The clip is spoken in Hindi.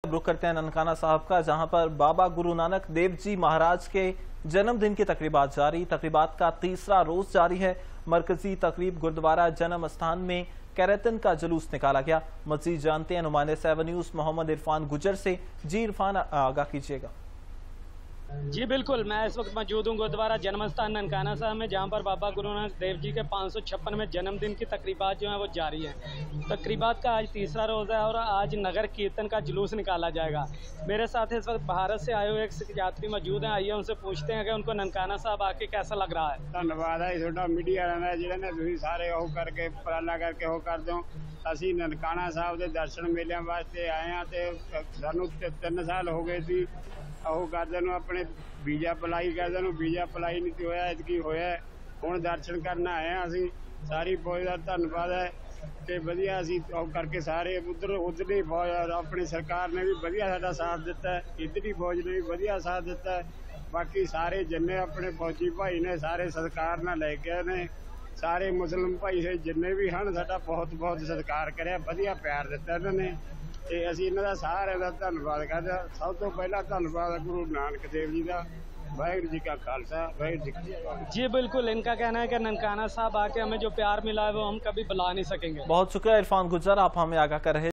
रुख करते हैं ननकाना साहब का, जहां पर बाबा गुरु नानक देव जी महाराज के जन्मदिन की तकरीबात जारी। तकरीबात का तीसरा रोज जारी है। मरकजी तकरीब गुरुद्वारा जन्म स्थान में कैरेतन का जुलूस निकाला गया। मजीद जानते हैं नुमाइंदे 7 न्यूज मोहम्मद इरफान गुजर से। जी इरफान, आगाह कीजिएगा। जी बिल्कुल, मैं इस वक्त मौजूद हूँ गुरुद्वारा जन्मस्थान ननकाना साहब में, जहाँ पर बाबा गुरु नानक देव जी के 556वें जन्मदिन की तकरीबात जो है वो जारी है। तकरीबात का आज तीसरा रोज़ है और आज नगर कीर्तन का जुलूस निकाला जाएगा। मेरे साथ इस वक्त भारत से आए हुए एक सिख यात्री मौजूद हैं। आइए उनसे पूछते हैं कि उनको ननकाना साहब आके कैसा लग रहा है। धन्यवाद है छोटा मीडिया वाला जिन्होंने तुम सारे ਉਹ करके उपराला करके ਉਹ कर दो। ਅਸੀਂ ਨਨਕਾਣਾ ਸਾਹਿਬ ਦੇ ਦਰਸ਼ਨ ਮੇਲਿਆਂ ਵਾਸਤੇ ਆਏ ਹਾਂ ਤੇ ਸਾਨੂੰ 3 ਸਾਲ ਹੋ ਗਏ ਸੀ ਉਹ ਕਰਦੇ ਨੂੰ ਆਪਣੇ ਵੀਜ਼ਾ ਅਪਲਾਈ ਕਰਦੇ ਨੂੰ ਵੀਜ਼ਾ ਅਪਲਾਈ ਨਹੀਂ ਹੋਇਆ, ਇਤਕੀ ਹੋਇਆ। ਹੁਣ ਦਰਸ਼ਨ ਕਰਨ ਆਏ ਹਾਂ ਅਸੀਂ। ਸਾਰੀ ਫੌਜ ਦਾ ਧੰਨਵਾਦ ਹੈ ਤੇ ਵਧੀਆ ਅਸੀਂ ਉਹ ਕਰਕੇ ਸਾਰੇ ਉਧਰਲੀ ਫੌਜ ਆਪਣੀ ਸਰਕਾਰ ਨੇ ਵੀ ਵਧੀਆ ਸਾਡਾ ਸਾਥ ਦਿੱਤਾ ਹੈ, ਇੱਧਰਲੀ ਫੌਜ ਨੇ ਵੀ ਵਧੀਆ ਸਾਥ ਦਿੱਤਾ ਹੈ। ਬਾਕੀ ਸਾਰੇ ਜਿੰਨੇ ਆਪਣੇ ਫੌਜੀ ਭਾਈ ਨੇ ਸਾਰੇ ਸਤਿਕਾਰ ਨਾਲ ਲੈ ਕੇ ਆਏ ਨੇ। ਸਾਰੇ ਮੁਸਲਿਮ ਭਾਈ ਜਿੰਨੇ ਵੀ ਹਨ ਸਾਡਾ ਬਹੁਤ ਬਹੁਤ ਸਤਿਕਾਰ ਕਰਿਆ, ਵਧੀਆ ਪਿਆਰ ਦਿੱਤਾ ਇਹਨਾਂ ਨੇ ਤੇ ਅਸੀਂ ਇਹਨਾਂ ਦਾ ਸਾਰਿਆਂ ਦਾ ਧੰਨਵਾਦ ਕਰਦੇ ਹਾਂ। ਸਭ ਤੋਂ ਪਹਿਲਾਂ ਧੰਨਵਾਦ गुरु नानक देव जी का। वाहिगुरू जी का खालसा, वाहिगुरू जी की फतेह। जी बिल्कुल, इनका कहना है कि ननकाना साहब आके हमें जो प्यार मिला है वो हम कभी भुला नहीं सकेंगे। बहुत शुक्रिया इरफान गुजर, आप हमें आगाह कर रहे।